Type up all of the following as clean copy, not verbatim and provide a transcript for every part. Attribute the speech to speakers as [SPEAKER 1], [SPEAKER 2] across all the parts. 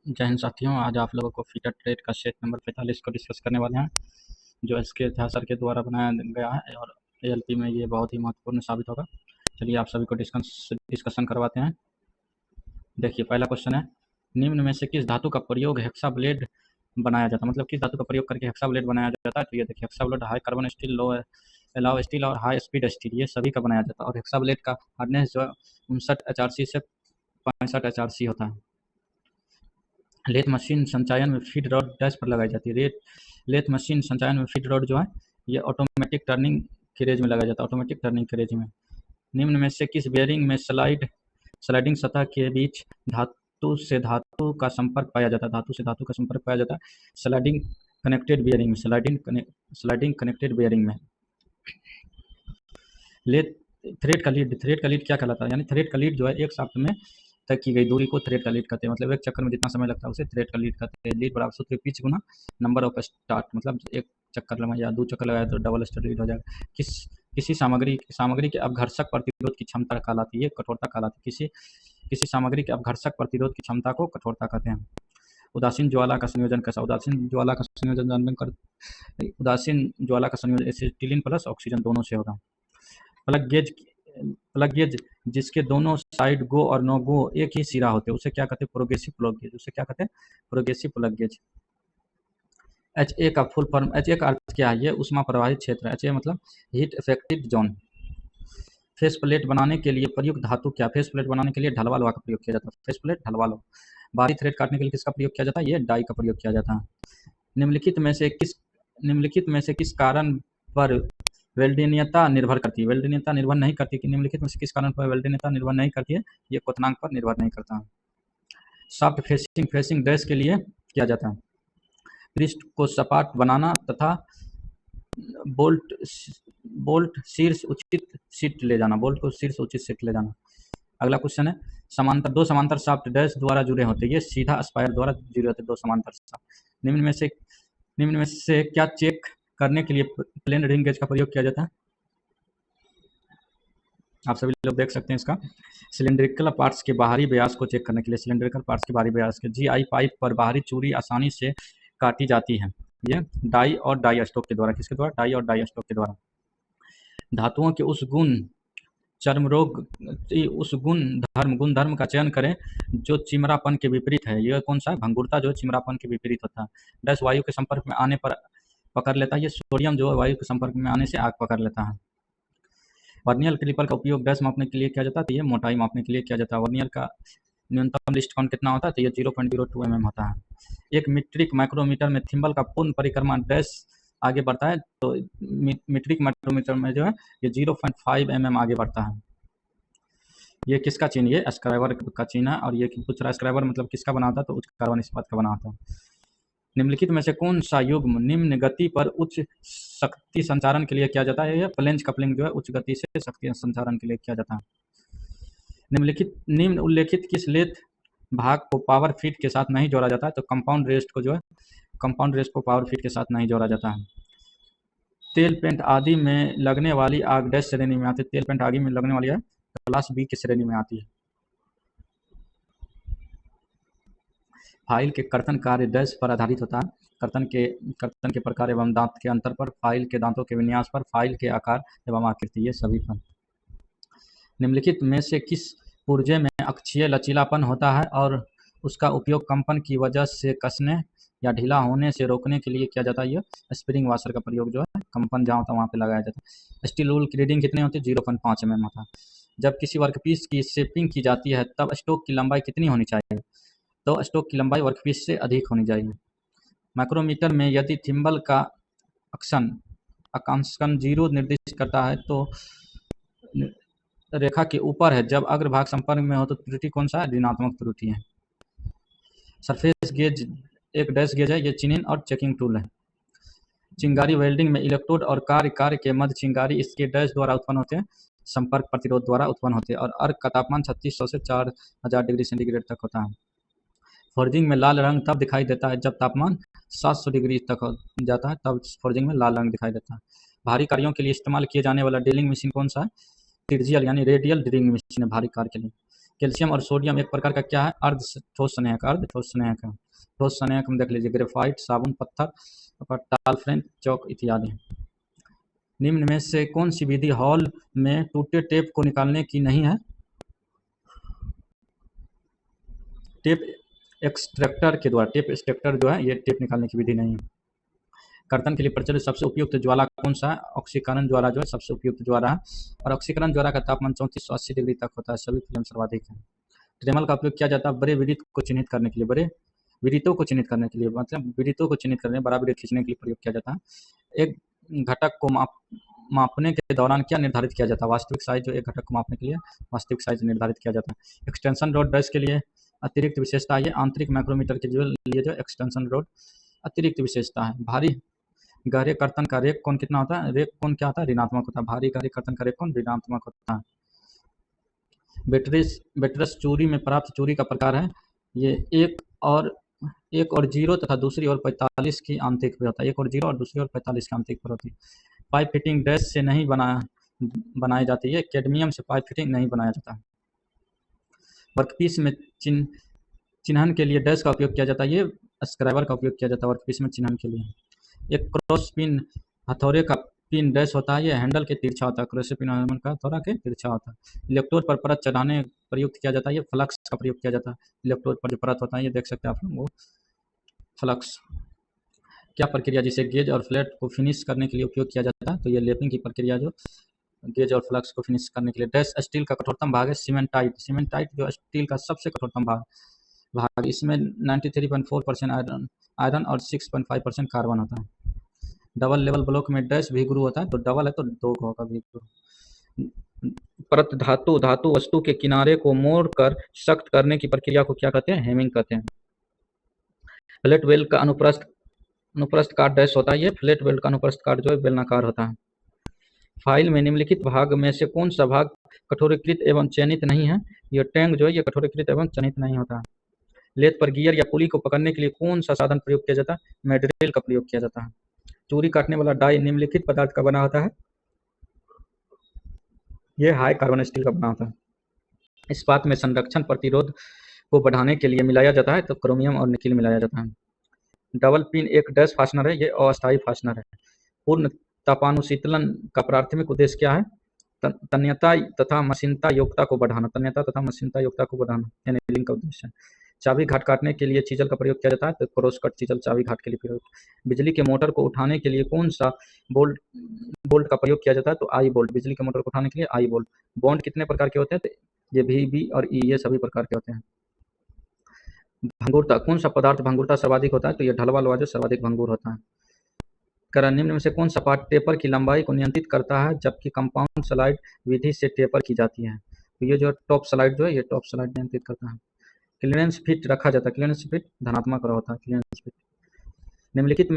[SPEAKER 1] जय हिंद साथियों, आज आप लोगों को फीटर ट्रेड का सेट नंबर 45 को डिस्कस करने वाले हैं, जो एसके झा सर के द्वारा बनाया गया है और एएलपी में ये बहुत ही महत्वपूर्ण साबित होगा। चलिए आप सभी को डिस्कशन करवाते हैं। देखिए, पहला क्वेश्चन है, निम्न में से किस धातु का प्रयोग हेक्सा ब्लेड बनाया जाता है, मतलब किस धातु का प्रयोग करके हेक्सा ब्लेड बनाया जाता है। तो ये देखिए, hexa blade high carbon steel, low alloy steel और हाई स्पीड स्टील, ये सभी का बनाया जाता है। और हेक्सा ब्लेड का हार्डनेस जो है 59 HRC से 65 HRC होता है। लेथ मशीन संचायन में फीड रॉड डैश पर लगाई जाती है। लेथ मशीन संचायन में फीड रॉड जो है ये ऑटोमेटिक टर्निंग के रेंज में लगाया जाता है, ऑटोमेटिक टर्निंग के रेंज में। निम्न में से किस बेयरिंग में स्लाइडिंग सतह के बीच धातु से धातु का संपर्क पाया जाता है, धातु से धातु का संपर्क पाया जाता है स्लाइडिंग कनेक्टेड बेयरिंग में, स्लाइडिंग कनेक्टेड बेयरिंग में। थ्रेड का लीड क्या कहलाता है, यानी थ्रेड का लीड जो है एक शाफ्ट में तय की गई दूरी को थ्रेड का लीड कहते हैं। मतलब एक चक्कर में जितना समय लगता है उसे थ्रेड का लीड कहते हैं। लीड बराबर सूत्र pitch Guna number of start, मतलब एक चक्कर लगाया, 2 चक्कर लगाया तो डबल स्टार्ट लीड हो जाएगा। किसी सामग्री के अपघर्षक प्रतिरोध की क्षमता कहलाती है, कठोरता कहलाती है। किसी सामग्री के अपघर्षक प्रतिरोध की क्षमता को कठोरता कहते हैं। उदासीन ज्वाला का संयोजन कैसा, उदासीन ज्वाला का संयोजन एसिटिलीन प्लस ऑक्सीजन दोनों से होगा। प्लग गेज जिसके दोनों साइड गो और नो गो एक ही सिरा होते हैं उसे क्या कहते हैं, प्रोग्रेसिव प्लग गेज, उसे क्या कहते हैं, प्रोग्रेसिव प्लग गेज। HA का फुल फॉर्म, HA का अर्थ क्या है, ये उष्मा प्रवाहित क्षेत्र। HA मतलब heat effective zone. Face plate बनाने के लिए प्रयुक्त धातु क्या, फेस प्लेट बनाने के लिए ढलवा लोहा का प्रयोग किया जाता है। फेस प्लेट ढलवा लोहा। बाहरी थ्रेड काटने के लिए किसका प्रयोग किया जाता है, ये डाई का प्रयोग किया जाता है। निम्नलिखित में से किस कारण पर वेल्डिनीयता निर्भर करती है, वेल्डिनीयता निर्भर नहीं करती कि निम्नलिखित में से किस कारण पर वेल्डिनीयता निर्भर नहीं करती है, ये क्वथनांक पर निर्भर नहीं करता है। सॉफ्ट फेसिंग डैश के लिए किया जाता है पृष्ठ को सपाट बनाना तथा बोल्ट शीर्ष उचित सीट ले जाना, बोल्ट को शीर्ष उचित सीट ले जाना। अगला क्वेश्चन है, दो समांतर शाफ्ट डैश द्वारा जुड़े होते हैं, ये सीधा स्पायर द्वारा जुड़े होते हैं दो समांतर शाफ्ट। निम्न में से क्या चेक करने के लिए प्लेन रिंग गेज का प्रयोग किया जाता है, आप सभी लोग देख सकते हैं इसका। सिलेंड्रिकल पार्ट्स के बाहरी व्यास को चेक करने के लिए, सिलेंड्रिकल पार्ट्स के बाहरी व्यास के GI पाइप पर बाहरी चूड़ी आसानी से काटी जाती है, ये डाई और डाई स्टॉक के द्वारा। किसके द्वारा, डाई और डाई स्टॉक के द्वारा। धातुओं के उस गुण धर्म का चयन करें जो चिमरापन के विपरीत है। यह कौन सा है, भंगुरता जो चिमरापन के विपरीत होता है। डैश वायु के संपर्क में आने पर पकड़ लेता है, ये सोडियम जो है वायु के संपर्क में आने से आग पकड़ लेता है। वर्नियर कैलिपर का उपयोग डैश मापने के लिए किया जाता है, तो ये मोटाई मापने के लिए किया जाता है। वर्नियर का न्यूनतम लिस्ट काउंट कितना होता है, तो ये 0.02 mm होता है। एक मीट्रिक माइक्रोमीटर में थिम्बल का पूर्ण परिक्रमा डैश आगे बढ़ता है, तो मीट्रिक माइक्रोमीटर में जो है ये 0.5 mm आगे बढ़ता है। ये किसका चिन्ह, ये स्क्राइबर का चिन्ह है। और ये पूछ रहा है स्क्राइबर मतलब किसका बना होता है, तो उच्च कार्बन इस्पात का बना होता है। निम्नलिखित में से कौन सा युग्म निम्न गति पर उच्च शक्ति संचारण के लिए किया जाता है, यह प्लेंज कपलिंग जो है उच्च गति से शक्ति संचारण के लिए किया जाता है। निम्न उल्लेखित किस लेथ भाग को पावर फीड के साथ नहीं जोड़ा जाता है, तो कंपाउंड रेस्ट को पावर फीड के साथ नहीं जोड़ा जाता है। तेल पेंट आदि में लगने वाली आग डैश श्रेणी में आती है, तेल पेंट आदि में लगने वाली है क्लास B की श्रेणी में आती है। फाइल के कर्तन कार्य डैश पर आधारित होता है, कर्तन के प्रकार एवं दांत के अंतर पर, फाइल के दांतों के विन्यास पर, फाइल के आकार एवं आकृति, ये सभी पर। निम्नलिखित में से किस पुर्जे में अक्षीय लचीलापन होता है और उसका उपयोग कंपन की वजह से कसने या ढीला होने से रोकने के लिए किया जाता है, यह स्प्रिंग वाशर का प्रयोग जो है कंपन जहाँ होता है वहाँ पे लगाया जाता है। स्टील वूल की रीडिंग कितनी होती है, 0.5 mm होता है। जब किसी वर्कपीस की शेपिंग की जाती है तब स्टोक की लंबाई कितनी होनी चाहिए, तो स्टोक की लंबाई वर्कपीस से अधिक होनी चाहिए। माइक्रोमीटर में यदि थिम्बल का अक्षांशन 0 निर्दिष्ट करता है तो रेखा के ऊपर है, जब अग्रभाग संपर्क में हो तो त्रुटि कौन सा है, ऋणात्मक त्रुटि है। सरफेस गेज एक डैश गेज है, ये चिनिंग और चेकिंग टूल है। चिंगारी वेल्डिंग में इलेक्ट्रोड और कार्य के मध्य चिंगारी इसके डैश द्वारा उत्पन्न होते हैं, संपर्क प्रतिरोध द्वारा उत्पन्न होते हैं। और अर्क का तापमान 3600 से 4000 डिग्री सेंटीग्रेड तक होता है। फोर्जिंग में लाल रंग तब दिखाई देता है जब तापमान 700 डिग्री तक हो जाता है, तब फोर्जिंग में लाल रंग दिखाई देता है। भारी कार्यों के लिए इस्तेमाल किए जाने वाला ड्रिलिंग मशीन कौन सा है, त्रिज्यीय यानी रेडियल ड्रिलिंग मशीन है भारी कार्य के लिए। कैल्शियम और सोडियम एक प्रकार का क्या है? ठोस स्नेहक। ठोस स्नेहक है। ठोस स्नेहक में देख लीजिए ग्रेफाइट, साबुन, पत्थर, टालफ्रेंच, चौक इत्यादि। निम्न में से कौन सी विधि हॉल में टूटे टेप को निकालने की नहीं है? टेप एक्सट्रैक्टर के द्वारा। टेप एक्सट्रैक्टर जो है ये टेप निकालने की विधि नहीं है। कर्तन के लिए प्रचलित सबसे उपयुक्त ज्वाला कौन सा है? ऑक्सीकरण ज्वाला जो है सबसे उपयुक्त ज्वाला है, और ऑक्सीकरण ज्वाला का तापमान 3480 डिग्री तक होता है। सभी फ्लेम सर्वाधिक है। ड्रेमल का उपयोग किया जाता है बड़े विद्युत को चिन्हित करने के लिए। बड़े विद्युतों को चिन्हित करने के लिए, मतलब विद्युतों को चिन्हित करने, बड़ा विद्युत खींचने के लिए प्रयोग किया जाता है। एक घटक को मापने के दौरान क्या निर्धारित किया जाता है? वास्तविक साइज जो एक घटक को मापने के लिए वास्तविक साइज निर्धारित किया जाता है। एक्सटेंशन रोड डैश के लिए अतिरिक्त विशेषता है। आंतरिक माइक्रोमीटर के लिए जो एक्सटेंशन रोड अतिरिक्त विशेषता है। भारी गहरे कर्तन का रेक कोण कितना होता है? रेक कोण क्या होता है? ऋणात्मक होता है। भारी गहरे कर्तन का रेक कोण ऋणात्मक होता है। बेटरस चूड़ी में प्राप्त चूड़ी का प्रकार है। ये एक और 0 तथा दूसरी ओर 45 की आंतरिक पर होता है। एक और 0 और दूसरी ओर 45 की आंतरिक पर होती है। पाइप फिटिंग डैश से नहीं बनाई जाती है। कैडमियम से पाइप फिटिंग नहीं बनाया जाता है। वर्कपीस में चिन्हन के लिए डैश का उपयोग किया जाता है। ये स्क्राइबर का उपयोग किया जाता है वर्कपीस में चिन्हन के लिए। एक क्रॉस पिन हथौड़े का पिन डैश होता है। ये हैंडल के तिरछा होता है। क्रॉस पिन का हथौड़ा के तिरछा होता है। इलेक्ट्रोड पर परत चढ़ाने प्रयुक्त किया जाता है। ये फ्लक्स का प्रयोग किया जाता है। इलेक्ट्रोड पर जो परत होता है ये देख सकते हैं आप लोग, वो फ्लक्स। क्या प्रक्रिया जिसे गेज और फ्लैट को फिनिश करने के लिए उपयोग किया जाता है? तो ये लेपिंग की प्रक्रिया जो गेज और फ्लक्स को फिनिश करने के लिए। डैश स्टील का कठोरतम भाग है। सीमेंटाइट। सीमेंटाइट जो स्टील का सबसे कठोरतम भाग इसमें 93.4% आयरन और 6.5% कार्बन होता है। डबल लेवल ब्लॉक में डैश भी गुरु होता है। तो डबल है तो 2 होगा भी गुरु। परत धातु वस्तु के किनारे को मोड़ कर सख्त करने की प्रक्रिया को क्या कहते हैं? हेमिंग कहते हैं। फ्लैट वेल्ड का अनुप्रस्थ काट डैश होता है। ये फ्लैट वेल्ड का अनुप्रस्थ काट जो है बेलनाकार होता है। फाइल में निम्नलिखित भाग में से कौन सा भाग कठोरीकृत एवं चयनित नहीं है? ये टैंक जो है ये कठोरीकृत एवं चयनित नहीं होता है। लेथ पर गियर या पुली को पकड़ने के लिए कौन सा साधन प्रयोग किया जाता है? मैड्रिल का प्रयोग किया जाता है। चूड़ी काटने वाला डाई निम्नलिखित पदार्थ का बना होता है। यह हाई कार्बन स्टील का बना होता है। इस्पात में संरक्षण प्रतिरोध को बढ़ाने के लिए मिलाया जाता है। तो क्रोमियम और निकिल मिलाया जाता है। डबल पिन एक डैश फास्टनर है। ये अस्थायी फास्टनर है। पूर्ण तापानुशीतलन का प्राथमिक उद्देश्य क्या है? तन्यता तथा मशीनता योग्यता को बढ़ाना। तन्यता तथा मशीनता योग्यता को बढ़ाना एनेलिंग का उद्देश्य है। चाबी घाट काटने के लिए चीजल का प्रयोग किया जाता है। तो क्रॉस कट चीजल चाबी घाट के लिए प्रयोग। बिजली के मोटर को उठाने के लिए कौन सा बोल्ट का प्रयोग किया जाता है? तो आई बोल्ट। बिजली के मोटर को उठाने के लिए आई बोल्ट। बॉन्ड कितने प्रकार के होते हैं? तो ये भी, बी और ई, ये सभी प्रकार के होते हैं। भंगुरता, कौन सा पदार्थ भंगुरता सर्वाधिक होता है? तो ये ढलवा लोहा जो सर्वाधिक भंगुर होता है। निम्न में से कौन सा पार्ट टेपर की लंबाई को नियंत्रित करता है जबकि कंपाउंड स्लाइड विधि से टेपर की जाती है? तो ये जो टॉप स्लाइड जो है ये टॉप स्लाइड नियंत्रित करता है। क्लियरेंस फिट रखा जाता है। क्लियरेंस फिट धनात्मक होता है। Clearance fit. निम्नलिखित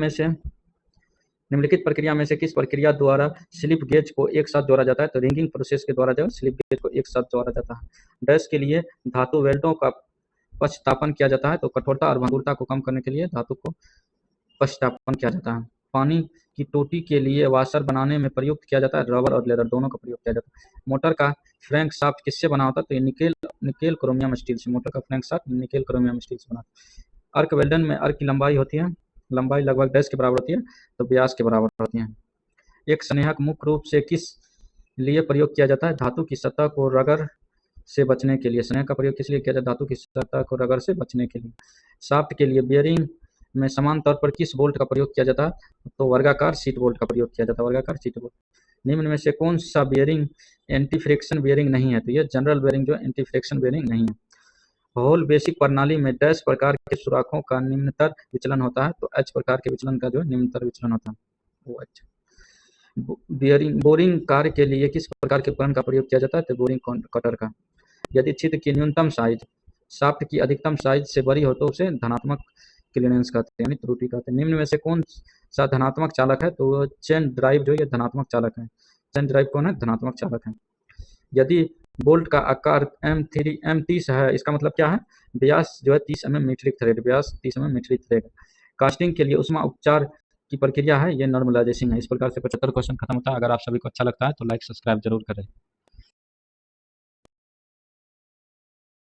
[SPEAKER 1] प्रक्रिया में से किस प्रक्रिया द्वारा स्लिप गेज को एक साथ जोड़ा जाता है? तो रिंगिंग प्रोसेस के द्वारा जो स्लिप गेज को एक साथ जोड़ा जाता है। डैश के लिए धातु वेल्डों का पश्चातापन किया जाता है। तो कठोरता और भंगुरता को कम करने के लिए धातु को पश्चातापन किया जाता है। पानी की टोटी के लिए वाशर बनाने में प्रयुक्त किया जाता है। रबर और लेदर दोनों का प्रयोग किया जाता है। मोटर का फ्रैंक शाफ्ट किससे बना होता है? तो ये निकेल क्रोमियम स्टील से। मोटर का Frank shaft nickel chromium steel से बना। अर्क वेल्डन में अर्क की लंबाई होती है, लंबाई लगभग डैश के बराबर होती है। तो व्यास के बराबर होती है। एक स्नेहक मुख्य रूप से किस लिए प्रयोग किया जाता है? धातु की सतह को रगड़ से बचने के लिए। स्नेहक का प्रयोग किस लिए किया जाता है? धातु की सतह को रगड़ से बचने के लिए। शाफ्ट के लिए बेयरिंग में समान तौर पर किस बोल्ट का प्रयोग किया जाता है? तो वर्गाकार सीट बोल्ट का प्रयोग किया जाता है। वर्गाकार सीट बोल्ट। निम्न में से कौन सा बेयरिंग एंटी फ्रिक्शन बेयरिंग नहीं है? तो ये जनरल बेयरिंग जो एंटी फ्रिक्शन बेयरिंग नहीं है। होल बेसिक प्रणाली में डैश प्रकार के सुराखों का निम्नतर विचलन होता है। तो एच प्रकार के विचलन का जो निम्नतर विचलन होता है वो एच। बोरिंग कार्य के लिए किस प्रकार के उपकरण का प्रयोग किया जाता है? तो बोरिंग कटर का। यदि छिद्र की न्यूनतम साइज शाफ्ट की अधिकतम साइज से बड़ी हो तो उसे धनात्मक क्लियरेंस कहते हैं, यानी त्रुटि कहते हैं। निम्न में से कौन सा धनात्मक चालक है? तो चेन ड्राइव जो ये धनात्मक चालक है। चेन ड्राइव कौन है? धनात्मक चालक है। यदि बोल्ट का आकार M30 है, इसका मतलब क्या है? व्यास जो है 30 mm मीट्रिक थ्रेड। व्यास 30 mm मीट्रिक थ्रेड। कास्टिंग के लिए उष्मा उपचार की प्रक्रिया है ये नॉर्मलाइजेशन है। इस प्रकार से 75 क्वेश्चन खत्म होता है। अगर आप सभी को अच्छा लगता है तो लाइक सब्सक्राइब जरूर करें।